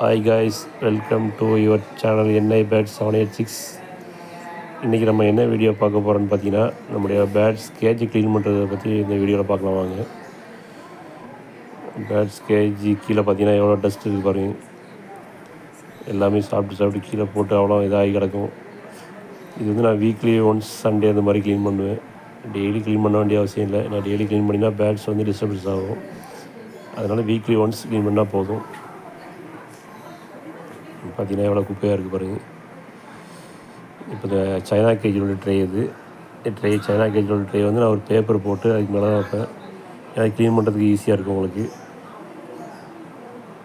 Hi guys, welcome to your channel N I pets 786. இன்றைக்கி நம்ம என்ன வீடியோ பார்க்க போகிறோன்னு பார்த்தீங்கன்னா, நம்முடைய பேட்ஸ் கேஜி க்ளீன் பண்ணுறதை பற்றி இந்த வீடியோவில் பார்க்கலாம் வாங்க. பேட்ஸ் கேஜி கீழே பார்த்தீங்கன்னா எவ்வளோ டஸ்ட் இருக்குது பாருங்க. எல்லாமே சாப்பிட்டு கீழே போட்டு அவ்வளோ இதாகி கிடக்கும். இது வந்து நான் வீக்லி ஒன்ஸ் சண்டே அந்த மாதிரி க்ளீன் பண்ணுவேன். டெய்லி க்ளீன் பண்ண வேண்டிய அவசியம் இல்லை. நான் டெய்லி க்ளீன் பண்ணினா பேட்ஸ் வந்து டிஸ்டர்பன்ஸ் ஆகும். அதனால் வீக்லி ஒன்ஸ் க்ளீன் பண்ணால் போதும். பார்த்தீங்கன்னா எவ்வளோ குப்பையாக இருக்குது பாருங்கள். இப்போ இந்த சைனா கேஜியோட ட்ரே இது சைனா கேஜியோட ட்ரே வந்து நான் ஒரு பேப்பர் போட்டு அதுக்கு மேலே தான் வைப்பேன். எனக்கு க்ளீன் பண்ணுறதுக்கு ஈஸியாக இருக்கும் உங்களுக்கு.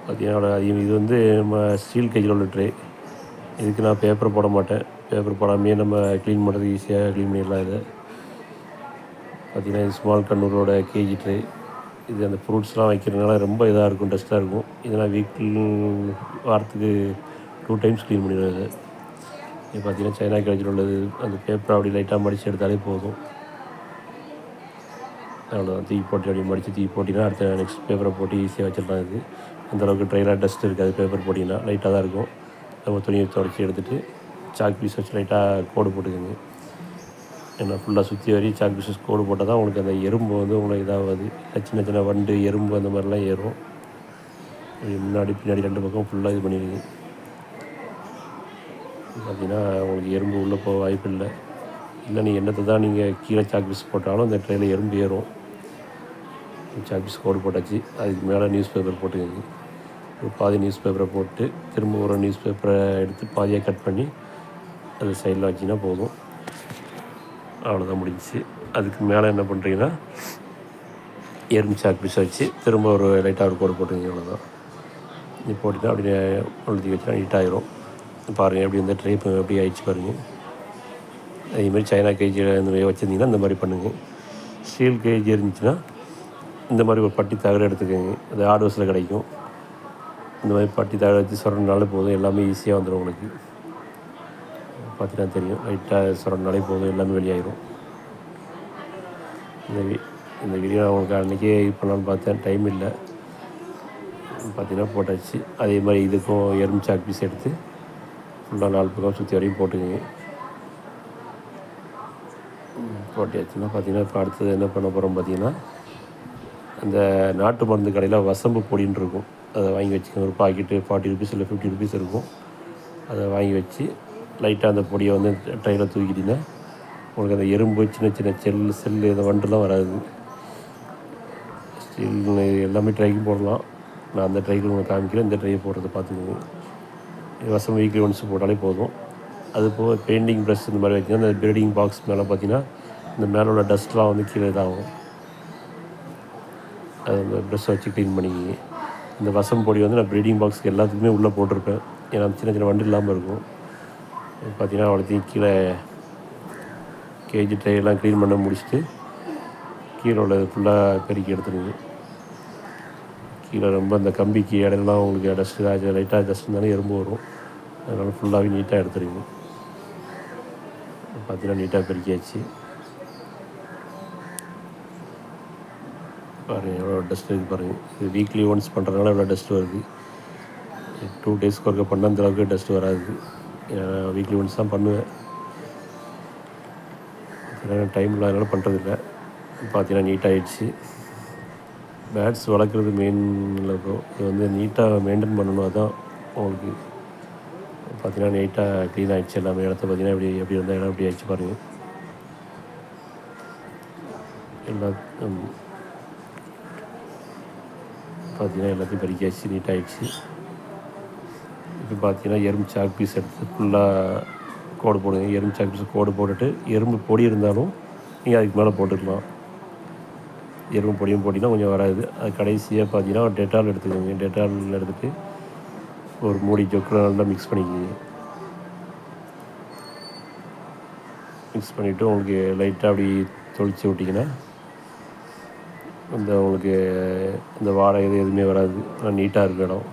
பார்த்தீங்கன்னா இது வந்து நம்ம ஸ்டீல் கேஜியோட ட்ரே. இதுக்கு நான் பேப்பர் போட மாட்டேன். பேப்பர் போடாமையே நம்ம க்ளீன் பண்ணுறதுக்கு ஈஸியாக க்ளீன் பண்ணிடலாம். இது பார்த்தீங்கன்னா இது ஸ்மால் கண்ணூரோட கேஜி ட்ரே. இது அந்த ஃப்ரூட்ஸ்லாம் வைக்கிறதுனால ரொம்ப இதாக இருக்கும், டஸ்ட்டாக இருக்கும். இதெல்லாம் வாரத்துக்கு 2 டைம்ஸ் க்ளீன் பண்ணிடுவேன். இது பார்த்தீங்கன்னா சைனா கேஜில் உள்ளது. அந்த பேப்பரை அப்படி லைட்டாக மடித்து எடுத்தாலே போதும். அவ்வளோதான், தூக்கி போட்டு அப்படி மடித்து தூக்கி போட்டிங்கன்னா அடுத்த நெக்ஸ்ட் பேப்பரை போட்டு ஈஸியாக வச்சிடலாம். இது அந்தளவுக்கு ட்ரைலாக டஸ்ட் இருக்காது. பேப்பர் போட்டிங்கன்னா லைட்டாக தான் இருக்கும். நம்ம துணியை துடைச்சி எடுத்துகிட்டு சாக் பீஸ் வச்சு லைட்டாக கோடு போட்டுக்கோங்க. ஏன்னா ஃபுல்லாக சுற்றி வரி சாக் பீஸஸ் கோடு போட்டால் தான் உங்களுக்கு அந்த எறும்பு வந்து உங்களுக்கு இதாகாது. சின்ன சின்ன வண்டு எறும்பு அந்த மாதிரிலாம் ஏறும். முன்னாடி பின்னாடி 2 பக்கம் ஃபுல்லாக இது பண்ணிடுங்க. பார்த்தீங்கன்னா உங்களுக்கு எறும்பு உள்ளே போக வாய்ப்பு இல்லை. நீங்கள் என்னத்தை தான் நீங்கள் கீழே சாக் பீஸ் போட்டாலும் அந்த ட்ரெயினில் எறும்பு ஏறும். சாக் பீஸ் கோடு போட்டாச்சு. அதுக்கு மேலே நியூஸ் பேப்பர் போட்டுக்கோங்க. ஒரு பாதி நியூஸ் பேப்பரை போட்டு திரும்ப ஒரு நியூஸ் பேப்பரை எடுத்து பாதியாக கட் பண்ணி அது சைடில் வச்சிங்கன்னா போதும். அவ்வளோதான், முடிஞ்சிச்சு. அதுக்கு மேலே என்ன பண்ணுறீங்கன்னா எறும்பு சாக் பீஸை வச்சு திரும்ப ஒரு லைட்டாக ஒரு கோடு போட்டுக்கோங்க. அவ்வளோதான். இது போட்டுன்னா அப்படியே அழுத்தி வச்சுனா நீட்டாகிடும். பாருங்கள் எப்படி இந்த ட்ரை எப்படி ஆயிடுச்சு பாருங்கள். அதேமாதிரி சைனா கேஜி இந்த மாதிரி வச்சுருந்தீங்கன்னா இந்த மாதிரி பண்ணுங்கள். ஸ்டீல் கேஜி இருந்துச்சுன்னா இந்த மாதிரி ஒரு பட்டி தகடு எடுத்துக்கோங்க. அது ஆர்டர்ஸில் கிடைக்கும். இந்த மாதிரி பட்டி தகடு வச்சு சுரண்டினாலே போதும், எல்லாமே ஈஸியாக வந்துடும் உங்களுக்கு. பார்த்தீங்கன்னா தெரியும், லைட்டாக சுரண்டினாலே போதும், எல்லாமே வெளியாகிடும். இந்த வீடியோ நான் உங்களுக்கு அன்றைக்கே இது பண்ணலான்னு பார்த்தேன், டைம் இல்லை. பார்த்தீங்கன்னா போட்டாச்சு. அதே மாதிரி இதுக்கும் எறும்பு சாக் பீஸ் எடுத்து ஃபுல்லாக 4 பக்கம் சுற்றி வரையும் போட்டுக்கோங்க. போட்டியாச்சுன்னா பார்த்தீங்கன்னா இப்போ அடுத்தது என்ன பண்ண போகிறோம் பார்த்தீங்கன்னா, அந்த நாட்டு மருந்து கடையில் வசம்பு பொடின்னு இருக்கும். அதை வாங்கி வச்சுக்கோங்க. ஒரு பாக்கெட்டு 40 ருபீஸ் இல்லை 50 ருபீஸ் இருக்கும். அதை வாங்கி வச்சு லைட்டாக அந்த பொடியை வந்து ட்ரையில் தூக்கிட்டிங்கன்னா உங்களுக்கு அந்த எறும்பு சின்ன சின்ன செல்லு இந்த வண்டுலாம் வராது. ஸ்டீல் எல்லாமே ட்ரைக்கும் போடலாம். நான் அந்த ட்ரைக்கு உங்களுக்கு காமிக்கிறேன். இந்த ட்ரையை போடுறத பார்த்துக்கோங்க. வசம் வீக்லி ஒன்ஸ் போட்டாலே போதும். அது போக பெயிண்டிங் ப்ரஷ் இந்த மாதிரி வச்சிங்கன்னா அந்த ப்ரீடிங் பாக்ஸ் மேலே பார்த்தீங்கன்னா இந்த மேலே உள்ள டஸ்ட்லாம் வந்து கீழே இதாகும். அது அந்த ப்ரெஷ்ஷை வச்சு க்ளீன் பண்ணிக்கிங்க. இந்த வசம் பொடி வந்து நான் ப்ரீடிங் பாக்ஸ்க்கு எல்லாத்துக்குமே உள்ளே போட்டிருப்பேன். ஏன்னா சின்ன சின்ன வண்டு இல்லாமல் இருக்கும். பார்த்தீங்கன்னா அவ்வளோத்தையும் கீழே கேஜி ட்ரையெல்லாம் க்ளீன் பண்ண முடிச்சுட்டு கீழே உள்ளது ஃபுல்லாக பெருக்கி எடுத்துருங்க. கீழே ரொம்ப அந்த கம்பிக்கு இடம்லாம் உங்களுக்கு டஸ்ட்டு லைட்டாக டஸ்ட் இருந்தாலும் எறும்பு வரும். அதனால் ஃபுல்லாகவே நீட்டாக எடுத்துருங்க. பார்த்தீங்கன்னா நீட்டாக பெருக்கியாச்சு. பாருங்கள் எவ்வளோ டஸ்ட் இருக்குது பாருங்கள். இது வீக்லி ஒன்ஸ் பண்ணுறதுனால எவ்வளோ டஸ்ட் வருது. 2 டேஸ்க்கு ஒர்க்க பண்ணால் அந்தளவுக்கு டஸ்ட் வராது. வீக்லி ஒன்ஸ் தான் பண்ணுவேன். டைம் இல்லாதனால பண்ணுறதில்ல. பார்த்தீங்கன்னா நீட்டாகிடுச்சு. பேட்ஸ் வளர்க்குறது மெயின் இருக்கும். இது வந்து நீட்டாக மெயின்டைன் பண்ணணும். அதுதான் உங்களுக்கு. பார்த்தீங்கன்னா நீட்டாக க்ளீன் ஆகிடுச்சு. எல்லாமே இடத்த பார்த்தீங்கன்னா எப்படி இருந்தால் இடம் எப்படி ஆகிடுச்சு பாருங்கள். பார்த்தீங்கன்னா எல்லாத்தையும் பறிக்காச்சு, நீட்டாகிடுச்சு. இப்போ பார்த்தீங்கன்னா எறும்பு சாக் பீஸ் எடுத்து ஃபுல்லாக கோடு போடுங்க. எறும்பு சாக் பீஸ் கோடு போட்டுட்டு எறும்பு பொடி இருந்தாலும் நீங்கள் அதுக்கு மேலே போட்டுக்கலாம். எறும்பு பொடியும் போட்டிங்கன்னா கொஞ்சம் வராது. அது கடைசியாக பார்த்தீங்கன்னா ஒரு டெட்டால் எடுத்துக்கோங்க. டெட்டால் எடுத்துகிட்டு ஒரு மூடி ஜொக்கில் நல்லா மிக்ஸ் பண்ணிக்கோங்க. மிக்ஸ் பண்ணிவிட்டு உங்களுக்கு லைட்டாக அப்படி தொளிச்சு விட்டிங்கன்னா உங்களுக்கு இந்த வாடை எதுவுமே வராது. ஆனால் நீட்டாக இருக்கும் இடம்.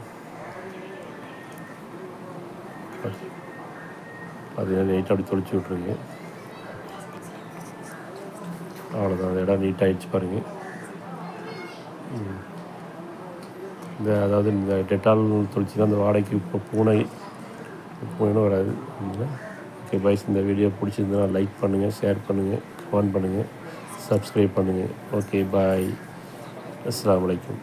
அது லைட்டாக அப்படி தொளிச்சு விட்ருங்க. அவ்வளோதான், அந்த இடம் நீட்டாகிடுச்சு பாருங்கள். அதாவது இந்த டெட்டால் தொளிச்சின்னா அந்த வாடகைக்கு இப்போ பூனைன்னு வராது. ஓகே பாய்ஸ், இந்த வீடியோ பிடிச்சிருந்தா லைக் பண்ணுங்கள், ஷேர் பண்ணுங்கள், கமெண்ட் பண்ணுங்கள், சப்ஸ்கிரைப் பண்ணுங்கள். ஓகே பாய், அஸ்ஸலாமு அலைக்கும்.